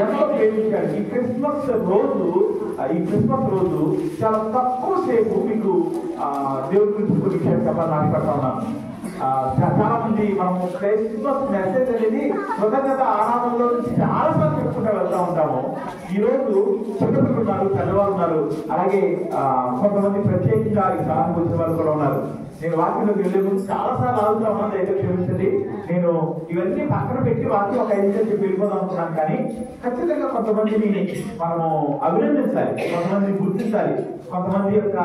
ఎంతో ప్రేమించాడు. ఈ క్రిస్మస్ రోజు చాలా తక్కువ సేపు మీకు దేవుడి గురించి కొన్ని విషయాలు చెప్పాలని ఆశపడతా ఉన్నాను. చాలా మంది మనము క్రిస్మస్ మెసేజ్ అనేది కృతజ్ఞత ఆరాధనలో నుంచి చాలా సార్లు చెప్పుకుంటూ వెళ్తా ఉంటాము. ఈ రోజు చిన్నపిల్లలు ఉన్నారు, పెద్దవాళ్ళు ఉన్నారు, అలాగే కొంతమంది ప్రత్యేకంగా ఈ స్థానానికి వచ్చిన వాళ్ళు కూడా ఉన్నారు. నేను వాక్యంలోకి వెళ్ళే ముందు చాలా సార్లు ఆలోచన ఉన్నది, అయితే క్షమించండి. నేను ఇవన్నీ పక్కన పెట్టి వాక్యం ఒక 5 నిమిషాలు చెప్పి వెళ్ళిపోదాం అనుకున్నాను. కానీ ఖచ్చితంగా కొంతమందిని మనము అభినందించాలి, కొంతమందిని గుర్తించాలి, కొంతమంది యొక్క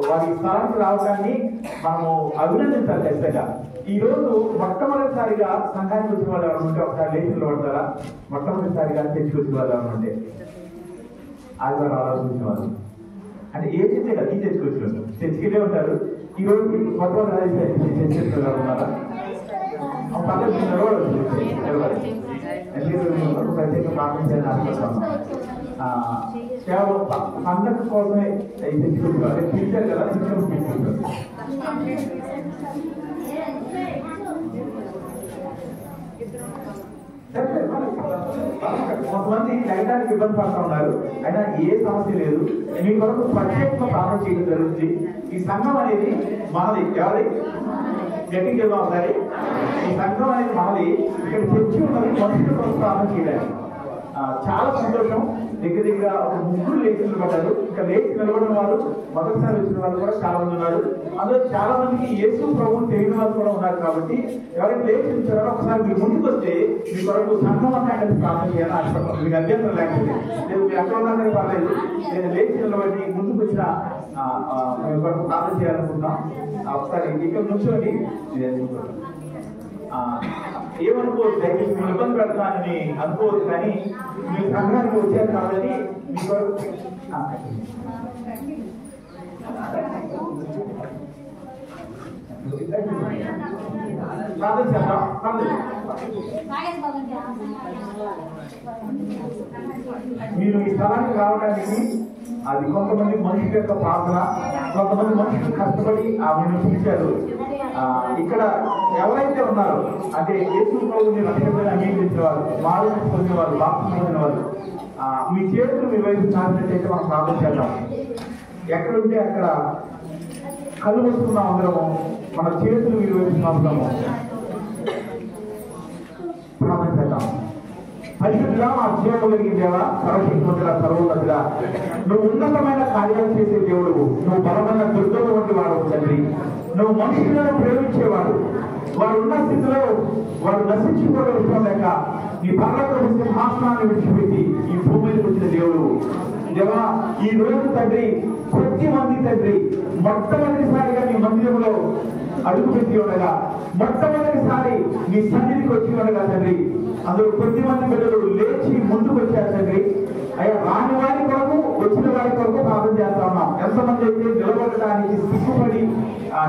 వారి స్థలానికి రావడాన్ని మనము అభినందించాలి ఖచ్చితంగా. ఈ రోజు మొట్టమొదటిసారిగా సంఘానికి వచ్చిన వాళ్ళు ఎవరు ఉంటే ఒకసారి లేచి నిలబడతారా? మొట్టమొదటిసారిగా చర్చికి వచ్చిన వాళ్ళు ఎవరు ఉంటే ఆదివారం ఆలోచించిన వాళ్ళు అంటే ఏ చర్చే కదా, ఈ చర్చికి వచ్చిన వాళ్ళు చర్చికెళ్ళే ఉంటారు. ఈ రోజు మొట్టమొదటి చర్చ ఉన్నారా? పక్కన నిలబడవచ్చు, ప్రత్యేక ప్రార్థించాలని ఆశిస్తున్నాం. కేవలం పండగ కోసమే తెచ్చుకుంటున్నారు, పిలిచారు కదా, తీసుకుంటారు. కొంతమంది లైటానికి ఇబ్బంది పడుతూ ఉన్నారు, అయినా ఏ సమస్య లేదు. మీ కొరకు ప్రత్యేకంగా ప్రార్థన చేయడం జరుగుతుంది. ఈ సంఘం అనేది మనది. ఎవరి గట్టికి వెళ్దాం ఒకసారి. ఈ సంఘం అనేది మనది. ఇక్కడ చర్చి ఉన్నది మనుషుల కొరకు ప్రార్థన చేయడానికి. చాలా సంతోషం. దగ్గర దగ్గర ఒక 3 లేచి నిలబడ్డారు. ఇంకా లేచి నిలబడిన వాళ్ళు మొదటిసారి వచ్చిన వాళ్ళు కూడా చాలా మంది ఉన్నారు. అందులో చాలా మందికి యేసు ప్రభువుని తెలియని వాళ్ళు కూడా ఉన్నారు. కాబట్టి ఎవరైనా లేచి నిలిచారో ఒకసారి మీరు ముందుకు వస్తే మీ కొరకు సంఘం అన్నా కలిసి ప్రార్థన చేయాలని ఆశపడతాం. మీకు అభ్యంతరం లేకపోతే లేదు, మీరు ఎక్కడ ఉన్నారని పర్లేదు. నేను లేచి నిలబడి ముందుకు వచ్చిన మీ కొరకు ప్రార్థన చేయాలనుకుంటున్నాం. ఒకసారి ఇక్కడ నుంచోండి. ఏమనుకోవద్దు, దయచేసి మీరు ఇబ్బంది పెడతానని అనుకోవద్దు. కానీ మీ సంఘానికి వచ్చారు కాబట్టి మీ కొరకు ప్రార్థన చేద్దాం. మీరు ఈ స్థలానికి రావడానికి అది కొంతమంది మనుషుల యొక్క ప్రార్థన, కొంతమంది మనుషులు కష్టపడి ఆమెను పిలిచారు. ఇక్కడ ఎవరైతే ఉన్నారో అంటే యేసు ప్రభువుని రక్షకుడిగా అంగీకరించిన వారు, మారుని పొందిన వారు, బాప్తిసం పొందిన వారు, మీ చేతులు మీ వైపు చాచినట్టయితే మనం ప్రార్థన చేద్దాం. ఎక్కడుంటే అక్కడ కళ్ళు వస్తున్నాం అందరము, మన చేతులు మీ వైపు చాపుతాము, ప్రార్థన చేద్దాం. పరిశుద్ధుడా, మా జీవం కలిగిన దేవా, సర్వశక్తిమంతుడా, సర్వోన్నతుడా, నువ్వు ఉన్నతమైన కార్యాలు చేసే దేవుడు, నువ్వు బలమైన దుర్గము వంటి వాడు తండ్రి. నువ్వు మనుషులను ప్రేమించేవాడు. వారు ఉన్న స్థితిలో వారు నశించుకోవడం ఇష్టం లేక నీ పరలోకపు సింహాసనాన్ని విడిచిపెట్టి ఈ భూమి మీదకి వచ్చిన దేవుడు. దేవా, ఈ రోజు తండ్రి కొద్ది మంది తండ్రి మొట్టమొదటిసారిగా నీ మందిరంలో అడుగు పెట్టి ఉండగా, మొట్టమొదటిసారి నీ సన్నిధికి వచ్చి ఉండగా తండ్రి, అందులో కొద్ది మంది బిడ్డలు లేచి ముందుకు వచ్చారు తండ్రి. అయ్యా, రాని వారి కొరకు వచ్చిన వారి కొరకు ప్రార్థన చేస్తా ఉన్నాం. ఎంతమంది అయితే నిలబడటానికి సిగ్గుపడి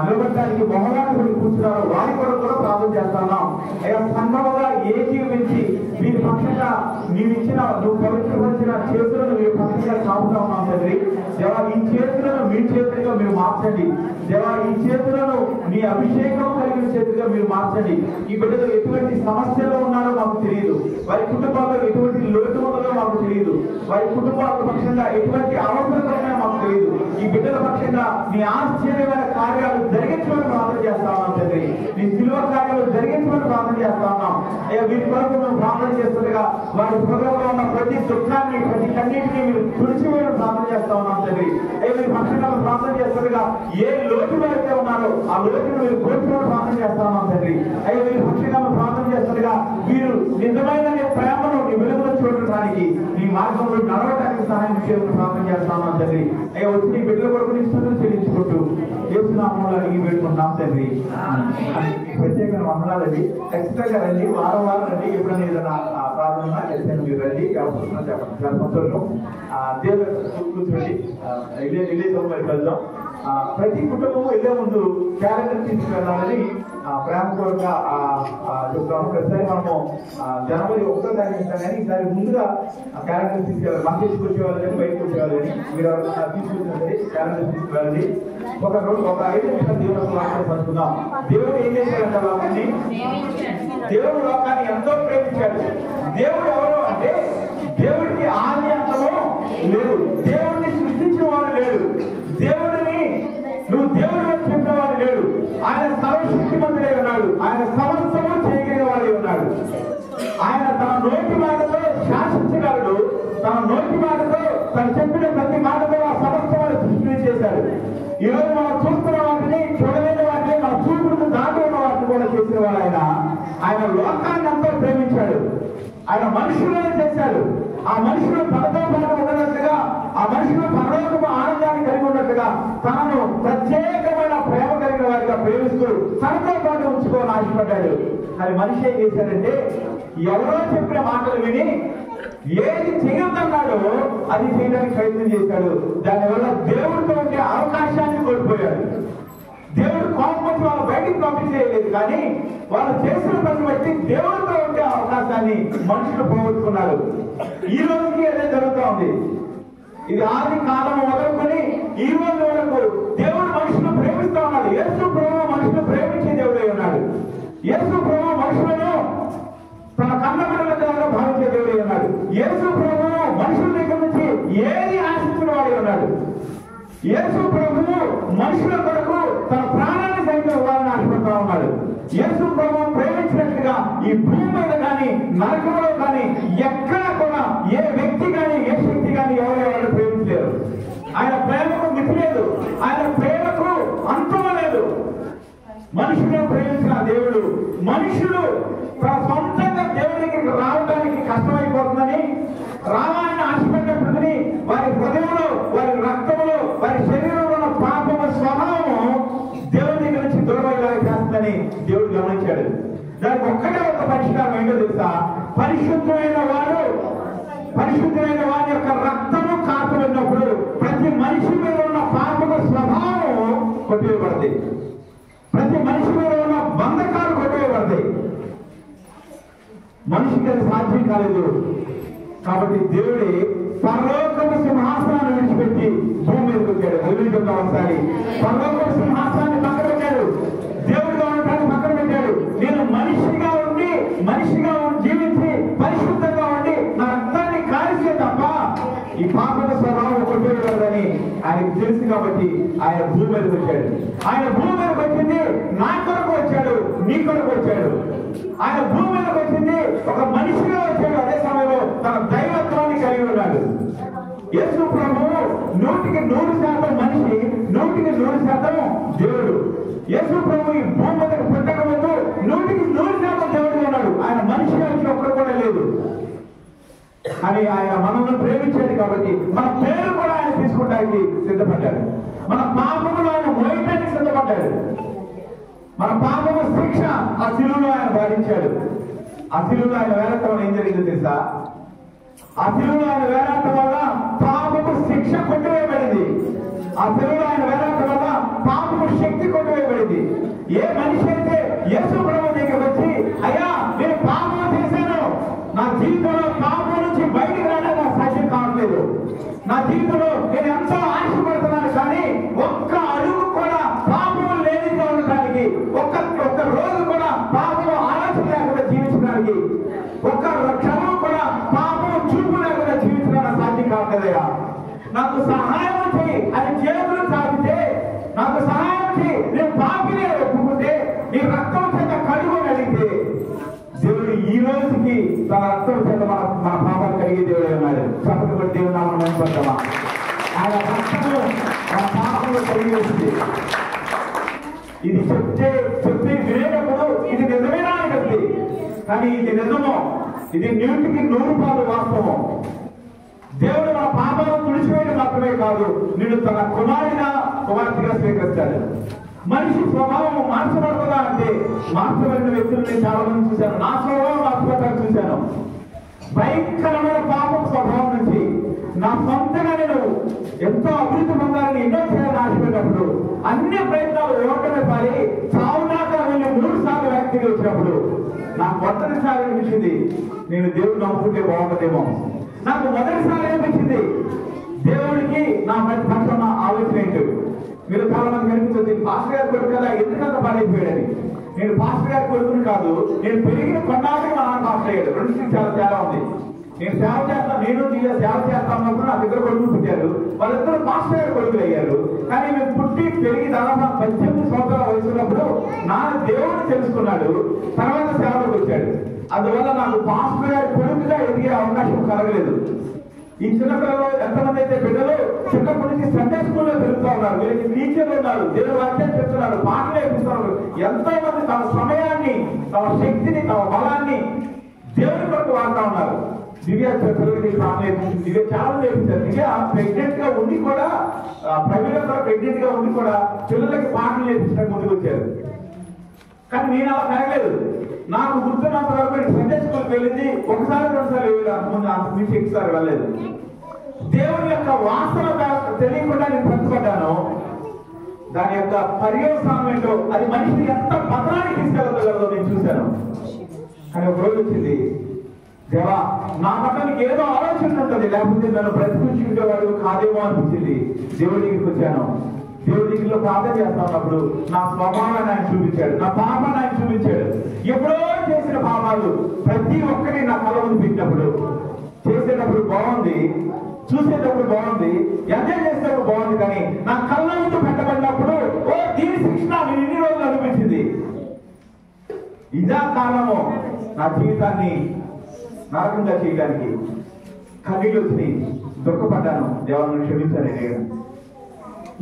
నిలబడటానికి మొహలాటపడి కూర్చున్నారో వారి కొరకు కూడా ప్రార్థన చేస్తా ఉన్నాం. అయ్యా, సంఘముగా ఏకీవించి వీరి పక్షంగా నువ్వు పవిత్రపరిచిన చేతులను మీరు పక్షంగా సాగుతా ఉన్నాం తండ్రి. దేవా, ఈ చేతులను మీ చేతులుగా మీరు మార్చండి. దేవా, ఈ చేతులను మీ అభిషేకం కలిగిన చేతులుగా మీరు మార్చండి. ఈ బిడ్డలు ఎటువంటి సమస్యలో ఉన్నారో మాకు తెలియదు, వారి కుటుంబాల్లో ఎటువంటి లోటు ఉన్నదో మాకు తెలియదు, వారి కుటుంబాల పక్షంగా ఎటువంటి అవసరం ఉన్నాయో మాకు తెలియదు. ఈ బిడ్డల పక్షంగా నీ ఆశ్చర్యమైన కార్యాలు జరిగించమని ప్రార్థన చేస్తా ఉన్నాం తండ్రి. నీ శిలువ కార్యాలు జరిగించమని ప్రార్థన చేస్తా ఉన్నాం. అయ్యా, వీరి కొరకు మేము ప్రార్థన చేస్తుండగా వారి హృదయంలో ఉన్న ప్రతి దుఃఖాన్ని, ప్రతి కన్నీటిని మీరు తుడిచివేయడం ప్రార్థన చేస్తా ఉన్నాం తండ్రి. అయ్యా, మీరు పక్షంగా ప్రార్థన చేస్తుండగా ఏ లోటులో అయితే ఉన్నారో ఆ లోటును మీరు కోరుకోవడం ప్రార్థన చేస్తా ఉన్నాం తండ్రి. అయ్యా, మీరు పక్షంగా ప్రార్థన చేస్తుండగా వీరు నిజమైన నీ ప్రేమను నీ వెలుగులో చూడటానికి, నీ మార్గంలో నడవడానికి సహాయం చేయడం ప్రార్థన చేస్తా ఉన్నాం తండ్రి. అయ్యా, వచ్చి నీ బిడ్డల కొరకు నీ స్తుతులు చెల్లించుకుంటూ యేసునామములో అడిగి పెట్టుకుంటున్నాం తండ్రి. ప్రత్యేకమైన వందనాలండి. ఖచ్చితంగా రండి, వారం రండి. ఎప్పుడైనా ఏదైనా ప్రార్థన ఖచ్చితంగా మీరు రండి. అవసరం చెప్పండి, చాలా సంతోషం. దేవుడు కూర్చోండి. ఇదే మరి వెళ్దాం. ప్రతి కుటుంబం వెళ్ళే ముందు క్యాలెండర్ తీసుకెళ్ళాలని ప్రేమపూర్వకంగా చెప్తాము. ప్రతిసారి మనము జనవరి 1వ తారీఖు ఇస్తాం, కానీ ఈసారి ముందుగా క్యాలెండర్ తీసుకెళ్ళాలి. మన తీసుకొచ్చేవాళ్ళు కానీ బయటకు వచ్చేవాళ్ళు కానీ మీరు ఎవరైనా తీసుకొచ్చినట్టు క్యాలెండర్ తీసుకెళ్ళాలి. ఒక 5 నిమిషాలు దేవుడు వాక్యం పంచుకుందాం. దేవుడు ఏం చేశాడంటే లోకాన్ని, దేవుడు లోకాన్ని ఎంతో ప్రేమించాడు. దేవుడు ఎవరో నోటి మాటతో శాసించగలడు. తన నోటి మాటతో తను చెప్పిన ప్రతి మాటతో ఆ సమస్త వాడు సృష్టి చేశాడు. ఈరోజు మనం చూస్తున్న వాటిని, చూడలేని వాటిని, మన చూపులకు దాటి ఉన్న వాటిని కూడా చేసిన వాడు ఆయన. ఆయన లోకాన్ని అంతా ప్రేమించాడు. ఆయన మనుషులను చేశాడు. ఆ మనుషులు తనతో పాటు ఉన్నట్టుగా, ఆ మనుషులు పరలోకపు ఆనందాన్ని కలిగి ఉన్నట్టుగా తనను ప్రత్యేకమైన ప్రేమ కలిగిన వారిగా ప్రేమిస్తూ తనతో పాటు ఉంచుకోవాలని ఆశపడ్డాడు. అది మనిషి ఏం చేశాడంటే, ఎవరో చెప్పిన మాటలు విని ఏది చేయొద్దన్నాడో అది చేయడానికి ప్రయత్నం చేశాడు. దానివల్ల దేవుడితో ఉండే అవకాశాన్ని కోల్పోయాడు. దేవుడు కోపం వాళ్ళు బయటికి పంపించేయలేదు, కానీ వాళ్ళు చేసిన పని బట్టి దేవుడితో ఉండే అవకాశాన్ని మనుషులు పోగొట్టుకున్నారు. ఈ రోజుకి అదే జరుగుతూ ఉంది. ఇది ఆది కాలం మొదలుకొని ఈ రోజు వరకు దేవుడు మనుషులు ప్రేమిస్తూ ఉన్నాడు. యేసు ప్రభువు మనుషులు ప్రేమించే దేవుడై ఉన్నాడు. యేసు ప్రభువు మనుషులను తన కన్నబిడ్డల ద్వారా భావించే దేవుడై ఉన్నాడు. యేసు ప్రభువు మనుషుల దగ్గర నుంచి ఏది ఆశించిన వాడై ఉన్నాడు. యేసు ప్రభువు మనుషుల కొరకు తన ప్రాణాన్ని సైతం ఇవ్వాలని ఆశపడుతూ ఉన్నాడు. యేసు ప్రభువు ప్రేమించినట్టుగా ఈ భూమి మీద కానీ, నరకంలో కానీ, ఎక్కడ కూడా ఏ వ్యక్తి కానీ, ఏ శక్తి కానీ ఎవరెవరు ప్రేమించలేరు. ఆయన ప్రేమకు మితి లేదు. ఆయన ప్రేమకు అంతం లేదు. మనుషులను ప్రేమించిన దేవుడు మనుషులు తన సొంతంగా దేవుడి దగ్గరికి రావడానికి కష్టమైపోతుందని, రావాలని ఆశపడినప్పటికీ వారి హృదయంలో, వారి రక్తంలో, వారి శరీరంలో ఉన్న పాపమ స్వభావం దేవుడి దగ్గర నుంచి దూరమయ్యేలా చేస్తుందని దేవుడు గమనించాడు. దానికి ఒక్కటే ఒక పరిష్కారం ఏంటో తెలుసా? పరిశుద్ధమైన వారి యొక్క రక్తము కాపాడినప్పుడు ప్రతి మనిషి మీద ఉన్న పాపమ స్వభావం కొట్టివేయబడతాయి. ప్రతి మనిషి మీద ఉన్న బంధకాలు కొట్టివేయబడతాయి. మనిషికి అది సాధ్యం కాలేదు. కాబట్టి దేవుడే పరలోకపు సింహాసనాన్ని విడిచిపెట్టి భూమి మీదకి వచ్చాడు. అభివృద్ధి చెప్తాం ఒకసారి. పరలోకపు సింహాసనాన్ని పక్కన పెట్టాడు. దేవుడిగా ఉండటాన్ని పక్కన పెట్టాడు. నేను మనిషిగా జీవించి పరిశుద్ధంగా ఉండి నా రక్తాన్ని కాల్చే తప్ప ఈ పాపల స్వభావం కొట్టేయగలదని ఆయనకు తెలుసు. కాబట్టి ఆయన భూమి మీదకి వచ్చాడు. ఆయన భూమి మీదకి వచ్చింది నా కొరకు వచ్చాడు, నీ కొరకు వచ్చాడు. ఆయన భూమి మీదకి వచ్చింది ఒక మనిషిగా వచ్చాడు. అదే సమయంలో తన దైవత్వాన్ని కలిగి ఉన్నాడు. యేసు ప్రభువు 100% మనిషి, 100% దేవుడు. యేసు ప్రభు ఈ భూమి మీదకి పుట్టక ముందు 100% దేవుడు ఉన్నాడు. ఆయన మనిషి వచ్చి ఒక్కడు కూడా లేదు. అని ఆయన మనల్ని ప్రేమించాడు. కాబట్టి మన పేరు కూడా ఆయన తీసుకోవడానికి సిద్ధపడ్డాడు. మన పాపములు ఆయన మోయటానికి సిద్ధపడ్డాడు. మన పాపము శిక్ష ఆ శిలువలో ఆయన భరించాడు. ఆ శిలువలో ఆయన వేలాడటం వల్ల ఏం జరిగిందో తెలుసా? ఆ శిలువలో ఆయన వేలాడటం వల్ల పాపము శిక్ష కొట్టివేయబడింది. ఆ శిలువలో ఆయన వేలాడటం వల్ల పాపము శక్తి కొట్టివేయబడింది. ఏ మనిషి అయితే యేసు ప్రభువు దగ్గర వచ్చి, అయ్యా నేను పాపం చేశాను, నా జీవితంలో పాపం నుంచి బయటికి రావడానికి నాకు సాధ్యం కావట్లేదు, నా జీవితంలో నేను ఎంతో ఆశపడుతున్నాను, కానీ ఒక్క అడుగు కూడా పాపము లేనిగా ఉండటానికి, ఒక్క రోజు కూడా పాపము ఆలోచన లేకుండా జీవించడానికి, ఒక్క క్షణం కూడా పాపము చూపు లేకుండా జీవించడానికి సాధ్యం కావట్లేదయ్యా, నాకు సహాయం చేయి అని చేతులు చాపితే, నాకు సహాయం చేయి, నేను పాపిని ఒప్పుకుంటే, నీ రక్తం చేత కడుగుని అడిగితే, దేవుడు ఈ రోజుకి తన రక్తం చేత మన పాపాలు కలిగే దేవుడే ఉన్నాడు. చెప్పకపోతే దేవుడు నామం అనుకుంటామా? ఆయన రక్తము మన పాపంలో కలిగి వస్తుంది. ఇది చెప్తే వినేటప్పుడు ఇది నిజమేనా అనిపిస్తుంది, కానీ ఇది నిజమో, ఇది 100% వాస్తవం. దేవుడు మన పాపాలను తుడిచివేయడం మాత్రమే కాదు, నిన్ను తన కుమార్తెగా స్వీకరిస్తాడు. మనిషి స్వభావం మార్చబడుతుందా అంటే, మార్చబడిన వ్యక్తులు నేను చాలా మంది చూశాను. నా స్వభావం మార్చబడ్డాన్ని చూశాను. భయంకరమైన పాపం స్వభావం నుంచి నా సొంతగా నేను ఎంతో అభివృద్ధి పొందాలని, ఎన్నో చేయాలని ఆశపడినప్పుడు అన్ని ప్రయత్నాలు ఓటమి పాలి చావుదాకా వెళ్ళి 3 సార్లు వ్యక్తిగా వచ్చినప్పుడు నాకు మొదటిసారి అనిపించింది, నేను దేవుడు నమ్ముకుంటే బాగుంటుందేమో. నాకు మొదటిసారి అనిపించింది, దేవుడికి నా పట్ల నా ఆలోచన ఏంటి. మీరు చాలా మంది కనిపించండి, పాస్టర్ గారి కొడుకు కదా ఎందుకంత పాడైపోయాడని. నేను పాస్టర్ గారి కొడుకుని కాదు, నేను పెరిగిన కొన్నాళ్ళకి మా నాన్న పాస్టర్ అయ్యాడు. రెండింటికి చాలా తేడా ఉంది. నేను సేవ చేస్తాను, నేను సేవ చేస్తాను అన్నప్పుడు నాకు 2 కొడుకులు పుట్టారు. వాళ్ళిద్దరు పాస్టర్ గారి కొడుకులు అయ్యారు. కానీ మేము పుట్టి పెరిగి దాదాపు 18 సంవత్సరాల వయసు ఉన్నప్పుడు నాన్న దేవుడిని తెలుసుకున్నాడు, తర్వాత సేవలోకి వచ్చాడు. అందువల్ల నాకు పాస్టర్ గారి కొడుకు కలగలేదు. ఈ చిన్నపిల్లలు ఎంతమంది అయితే బిడ్డలు చిన్నప్పటి నుంచి సండే స్కూల్లో పెరుగుతూ ఉన్నారు, వీళ్ళకి టీచర్లు ఉన్నారు, దేవుడు వాక్యం చెప్తున్నారు, పాటలు నేర్పిస్తున్నారు. ఎంతో మంది తమ సమయాన్ని, తమ శక్తిని, తమ బలాన్ని దేవుని కొరకు వాడుతూ ఉన్నారు. దివ్య పిల్లలకి పాటలు నేర్పించింది, దివ్య చాలా నేర్పించారు. దివ్య ప్రెగ్నెంట్ గా ఉండి కూడా, ప్రవీణ కూడా ప్రెగ్నెంట్ గా ఉండి కూడా పిల్లలకి పాటలు నేర్పించడానికి ముందుకు వచ్చారు. కానీ నేను అలా కలగలేదు. నాకు గుర్తున్నంత వరకు సండే స్కూల్కి వెళ్ళింది ఒకసారి రెండుసార్లు ముందు అంత మించి ఎక్కుసారి వెళ్ళలేదు. దేవుని యొక్క వాసన తెలియకుండా నేను బ్రతపడ్డాను. దాని యొక్క పర్యవసానం ఏంటో, అది మనిషిని ఎంత పతనానికి తీసుకెళ్ళగలదో నేను చూశాను. కానీ ఒక రోజు వచ్చింది, దేవా నా పట్ల నీకు ఏదో ఆలోచన ఉంటుంది, లేకపోతే నన్ను బ్రతికించుకునేవాడు కాదేమో అనిపించింది. దేవుడి దగ్గరికి వచ్చాను. దేవుడి దగ్గరలో ప్రార్థన చేస్తా ఉన్నప్పుడు నా స్వభావాన్ని ఆయన చూపించాడు, నా పాపాన్ని ఆయన చూపించాడు. ఎప్పుడో చేసిన పాపాలు ప్రతి ఒక్కరి నా కళ్ళ ముందు పెట్టినప్పుడు, చేసేటప్పుడు బాగుంది, చూసేటప్పుడు బాగుంది, ఎంజాయ్ చేసేటప్పుడు బాగుంది, కానీ నా కళ్ళ ముందు పెట్టబడినప్పుడు ఓ దీని శిక్షణ నేను ఇన్ని రోజులు అనిపించింది. ఇదా కారణము నా జీవితాన్ని నరకంగా చేయడానికి. కన్నీళ్ళు వచ్చి దుఃఖపడ్డాను. దేవుని క్షమించాను.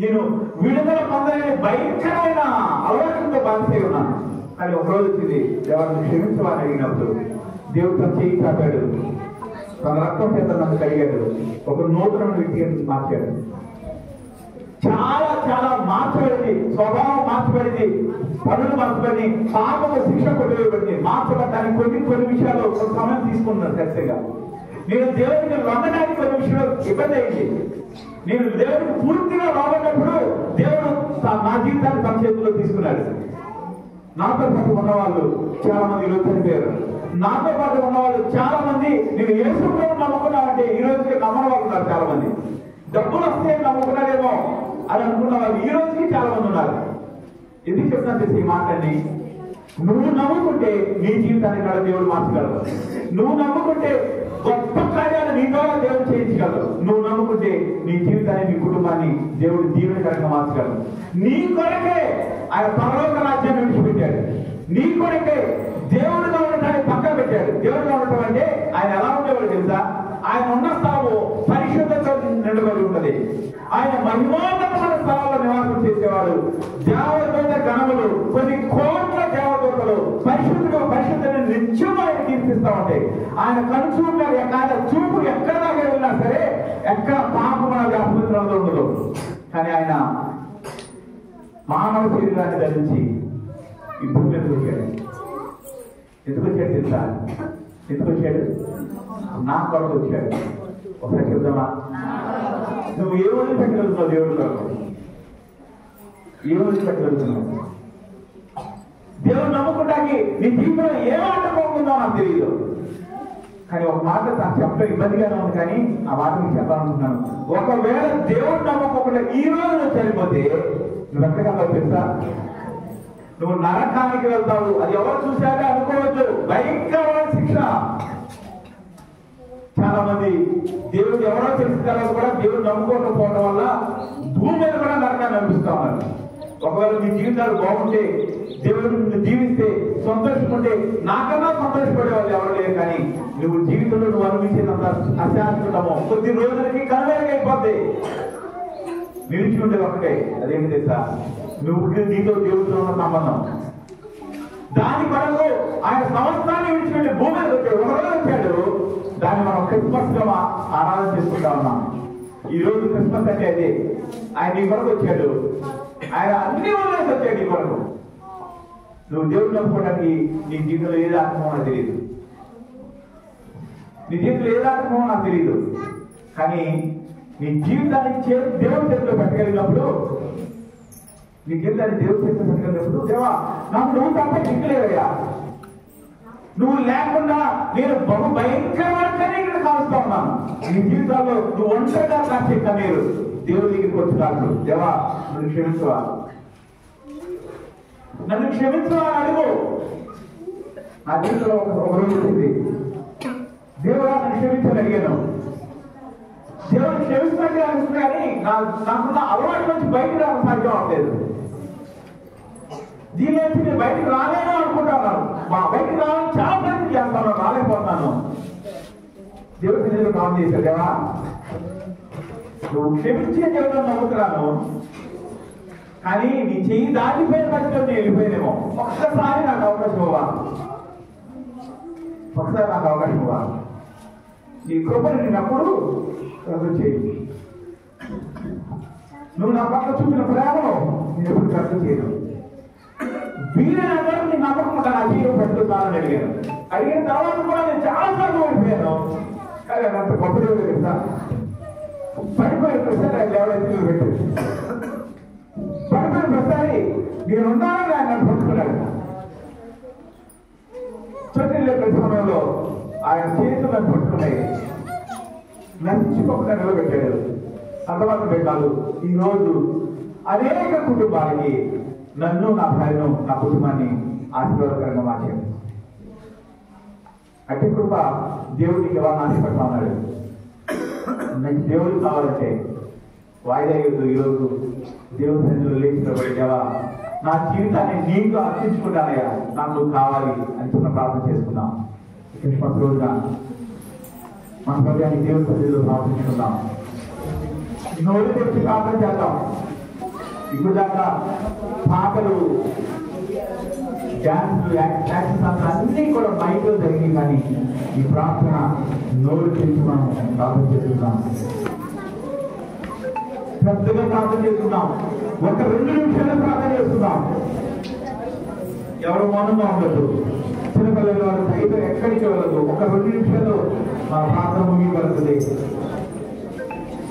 నేను విడుదల పొందలేని భయంకరమైన అలవాటుతో బాధిసే ఉన్నాను. కానీ ఒక రోజు వచ్చింది, దేవుని క్షమించమని అడిగినప్పుడు దేవుడు తన చేయి చాపాడు, తన రక్తం చేత నన్ను కడిగాడు, ఒక నూతన వ్యక్తిని మార్చాడు. చాలా చాలా మార్చబడింది, స్వభావం మార్చబడింది, పనులు మార్చబడి, పాపము శిక్ష కొట్టేయబడింది. మార్చబడటానికి కొన్ని విషయాలు కొంత సమయం తీసుకున్నాను. ఖచ్చితంగా నేను దేవుడిని లొంగడానికి కొన్ని విషయాలు ఇబ్బంది అయింది. నేను దేవుడికి పూర్తిగా రాబడినప్పుడు దేవుడు నా జీవితాన్ని తన చేతిలో తీసుకున్నాడు. నాతో పాటు ఉన్నవాళ్ళు చాలా మంది ఈరోజు చనిపోయారు. నాతో పాటు ఉన్నవాళ్ళు చాలా మంది నేను యేసుని నమ్ముకున్నామంటే ఈ రోజుకి నమ్మని వాళ్ళు ఉన్నారు. చాలా మంది డబ్బులు వస్తే నమ్ముకున్నారేమో అని అనుకున్న వాళ్ళు ఈ రోజుకి చాలా మంది ఉన్నారు. ఎందుకు చెప్తున్నా తెలిసి ఈ మాటని, నువ్వు నమ్ముకుంటే నీ జీవితాన్ని కూడా దేవుడు మార్చగలరు. నువ్వు నమ్ముకుంటే గొప్ప కార్యాలు నీ ద్వారా దేవుడు చేయించగలరు. నువ్వు నమ్ముకుంటే నీ జీవితాన్ని, నీ కుటుంబాన్ని దేవుడు దీవెనకరంగా మార్చగలరు. నీ కొరకే ఆయన పరలోక రాజ్యాన్ని విడిచిపెట్టాడు. నీ కొరకే దేవుడుగా ఉండటాన్ని పక్కన పెట్టాడు. దేవుడుగా ఉండటం అంటే ఆయన ఎలా ఉండేవాడు తెలుసా? ఆయన ఉన్న స్థలము పరిశుద్ధత నిలబడి ఉన్నది. ఆయన మహిమోన్నతమైన స్థలాల్లో నివాసం చేసేవాడు. దేవదూత గణములు, కొన్ని కోట్ల దేవదూతలు పరిశుద్ధుని నిత్యం ఆయన కీర్తిస్తా ఉంటాయి. ఆయన కనుచూపు, ఆయన చూపు ఎక్కడ దాకా వెళ్ళినా సరే ఎక్కడ పాపం అనేది అపవిత్రంలో ఉండదు. కానీ ఆయన మానవ శరీరాన్ని ధరించి ఈ భూమి మీదకి వచ్చాడు. ఎందుకు వచ్చాడు తెలుసా? ఎందుకు వచ్చాడు? నా కొరకు వచ్చాడు. ఒకసారి చెప్దామా? నువ్వు ఏ వదిలి పెట్టగలుగుతున్నావు? దేవుడు కొరకు ఏ వదిలి పెట్టగలుగుతున్నావు? దేవుడు నమ్ముకుంటానికి నీ జీవితంలో ఏ మాట పోతుందో నాకు తెలియదు. కానీ ఒక మాట నాకు చెప్పడం ఇబ్బందిగానే ఉంది, కానీ ఆ మాట మీకు చెప్పాలనుకుంటున్నాను. ఒకవేళ దేవుడు నమ్మకుండా ఈ రోజు నువ్వు చనిపోతే నువ్వు ఎక్కడికి తెలుసా? నువ్వు నరకానికి వెళ్తావు. అది ఎవరు చూశాక అనుకోవద్దు, భయంకరమైన శిక్ష. చాలా మంది దేవుడు ఎవరో తెలిసిన తర్వాత కూడా దేవుడు నమ్ముకోకపోవడం వల్ల భూమి మీద కూడా నరకాన్ని అనిపిస్తా ఉన్నారు. ఒకవేళ మీ జీవితాలు బాగుంటే, దేవుడు నిన్ను జీవిస్తే, సంతోషించుకుంటే నాకన్నా సంతోషపడే వాళ్ళు ఎవరు లేరు. కానీ నువ్వు జీవితంలో నువ్వు అనుభవించేంత అశాంతితమో కొద్ది రోజులకి కనుమరుగైపోద్ది. నిలిచి ఉండే ఒకటే, అదేంటి తెలుసా? నువ్వు నీతో దేవుడితో ఉన్న సంబంధం. దాని కొరకు ఆయన సంవత్సరాన్ని విడిచిపెట్టి భూమి మీద వచ్చాడు. ఒకరోజు వచ్చాడు, దాన్ని మనం క్రిస్మస్ గా ఆరాధన చేసుకుంటా ఉన్నాం. ఈ రోజు క్రిస్మస్ అంటే అదే. ఆయన నీ కొరకు వచ్చాడు, ఆయన అన్ని వదిలేసి వచ్చాడు నీ కొరకు. నువ్వు దేవుడు నమ్ముకోవడానికి నీ జీవితంలో ఏది ఆత్మో నాకు తెలియదు, నీ జీవితంలో ఏది ఆత్మో నాకు తెలియదు. కానీ నీ జీవితాన్ని దేవుడి చేతిలో పెట్టగలిగినప్పుడు, నీ జీవితాన్ని దేవుడి చేతిలో పెట్టగలిగినప్పుడు, దేవా నాకు నువ్వు తప్ప దిక్కులేవయ్యా, నువ్వు లేకుండా నేను బహు భయంకరమైన కన్నీరు కాలుస్తా ఉన్నాను. నీ జీవితాల్లో నువ్వు ఒంటరిగా కాసే కన్నీరు దేవుడి దగ్గరికి వచ్చి కాదు. దేవా నన్ను క్షమించవా, నన్ను క్షమించవా అడుగు. నా జీవితంలో ఒక రోజు వచ్చింది, దేవుడా నన్ను క్షమించని అడిగాను. దేవుడు క్షమిస్తున్నట్టే అనిపిస్తుంది, కానీ నాకున్న అలవాటు నుంచి బయటకు రావడం సాధ్యం అవట్లేదు. దీని నుంచి నేను బయటకు రాలేను అనుకుంటున్నాను. బయటకు రావాలని చాలా ప్రయత్నం చేస్తాను, రాలేకపోతున్నాను. దేవుడి నేను కాల్ చేశా, దేవా నువ్వు క్షమించే దేవుడు నమ్ముతున్నాను, కానీ నీ చెయ్యి దాటిపోయిన పక్షంలో నేను వెళ్ళిపోయినేమో, ఒక్కసారి నాకు అవకాశం ఇవ్వా, ఒకసారి నాకు అవకాశం ఇవ్వా, నీ కృపను నేనప్పుడు చేయి, నువ్వు నా పట్ల చూపిన ప్రేమను నేను ఎప్పుడు ఖర్చు చేయను, వీళ్ళందరూ నీ నమ్మకం నా జీవితం పెట్టుతానని అడిగాను. అడిగిన తర్వాత కూడా నేను చాలా సార్లు ఓడిపోయాను, కానీ అంత గొప్ప దేవుడు తెలుసా, పడిపోయిన ప్రశ్న ఎవరైతే పెట్టు, పడిపోయిన ప్రశ్నని నేనున్నానని ఆయన నన్ను పట్టుకున్నాడు. చోటిల్లే ప్రతి సమయంలో ఆయన చేతులను పట్టుకున్నాయి, నశించుకోకుండా నిలబెట్టాడు. అంతమాత్రమే కాదు, ఈరోజు అనేక కుటుంబాలకి నన్ను, నా భార్యను, నా కుటుంబాన్ని ఆశీర్వాదకరంగా మార్చాడు. అట్టి కృప దేవుడికి ఎవరు ఆశపడతా ఉన్నాడు. నాకు దేవుడికి కావాలంటే వాయిదా ఈరోజు దేవుడి సన్నిధిలో లేచినప్పుడు, దేవా నా జీవితాన్ని నీకు అర్పించుకుంటానయ్యా, నాకు కావాలి అని చిన్న ప్రార్థన చేసుకుందాం. క్రిస్మస్ రోజున మన హృదయాన్ని దేవుడి సన్నిధిలో ప్రార్థించుకుందాం. నోరు తెచ్చి ప్రార్థన చేద్దాం. ఇప్పుడు దాకా పాటలు, డ్యాన్సులు, యాక్షన్స్ అన్నీ కూడా మైక్లో జరిగింది, కానీ ఈ ప్రార్థన నోరు తెచ్చి మనం ప్రార్థన చేస్తున్నాం. పెద్దగా ప్రార్థన చేస్తున్నాం. ఒక 2 నిమిషాలు ప్రార్థన చేస్తున్నాం. ఎవరు మౌనంగా ఉండదు. చిన్నపిల్లల వారు సైతం ఎక్కడికి వెళ్ళదు. ఒక 2 నిమిషాలు మా ప్రార్థన ముగిపడుతుంది.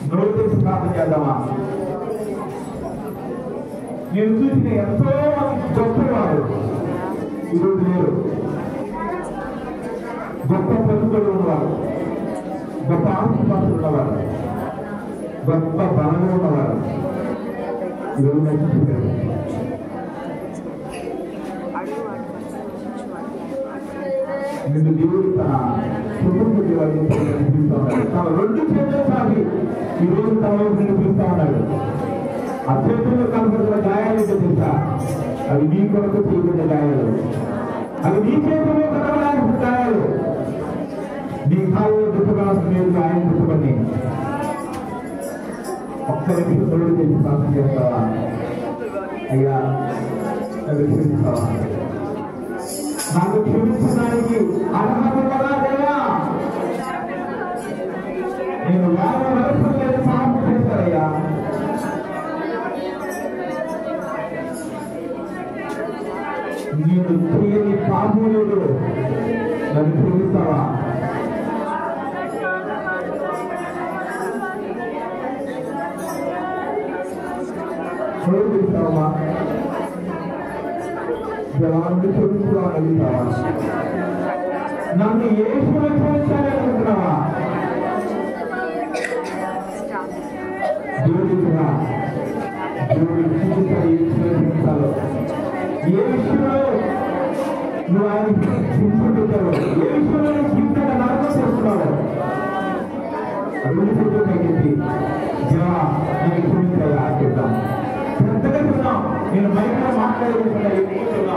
నోరు తెచ్చి ప్రార్థన చేద్దామా? నేను చూసిన ఎంతో మంది గొప్పవారు ఈరోజు లేరు. గొప్ప పలుకులు ఉన్నవారు, గొప్ప ఆస్తిపాస్తులు ఉన్నవారు, గొప్ప బలంగా ఉన్నవారు ఈరోజు నశించారు. నిన్ను దేవుడు తన కుటుంబ జీవాన్ని పిలుస్తూ ఉన్నాడు. తన 2 చేతులు సాగి ఈరోజు తన వైపు పిలుస్తూ ఉన్నాడు. ఆ చేతుల్లో కనపడుతున్న గాయాలు తెలుసా? అవి నీ కొరకు చేయబడిన గాయాలు, అవి నీ చేతుల్లో కనబడాల్సిన గాయాలు. నీ కాళ్ళు దుఃఖాల్సిన మీద ఆయన దుఃఖపడి ఒక్క నిమిషం తోడు చేసి ప్రార్థన చేస్తావా? అయ్యా నన్ను క్షమిస్తావా? నాకు క్షమించడానికి అర్హత ఉన్నదా? నేను వారి వరకు లేదు సాగు చేస్తారయ్యా. నేను చేయని పాపం లేదు, నన్ను క్షమిస్తావా? క్షమిస్తావా? జవాన్ని క్షమించాలనుకుంటావా? నన్ను యేసులో క్షమించాలనుకుంటున్నావా? దేవుడిగా దేవుడి క్షమించాలో ఏ విషయంలో నువ్వు ఆయన హింసపెట్టావు, ఏ విషయంలో నువ్వు హింసగా నరకం చేస్తున్నావు, అభివృద్ధి చెప్పి దేవా నేను క్షమించాలా చెప్తాం. పెద్దగా చెప్తాం. నేను బయట మాట్లాడుకుంటున్నా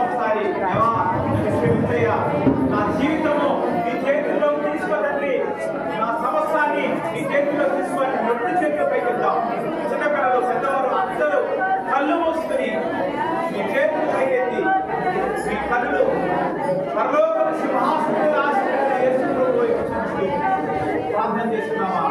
ఒకసారి, దేవా క్షమించయ్యా, నా జీవితము నీ చేతిలో తీసుకోదండి, నా సమస్తాన్ని నీ చేతిలో తీసుకొని 2 చేతులు పైకెళ్తాం. చిన్నపిల్లలు, పెద్దవారు అందరూ కళ్ళు మూసుకుని మీ చేతులు పైకెత్తి మీ కళ్ళు పరలోక సింహాసనం ప్రార్థన చేస్తున్నావా?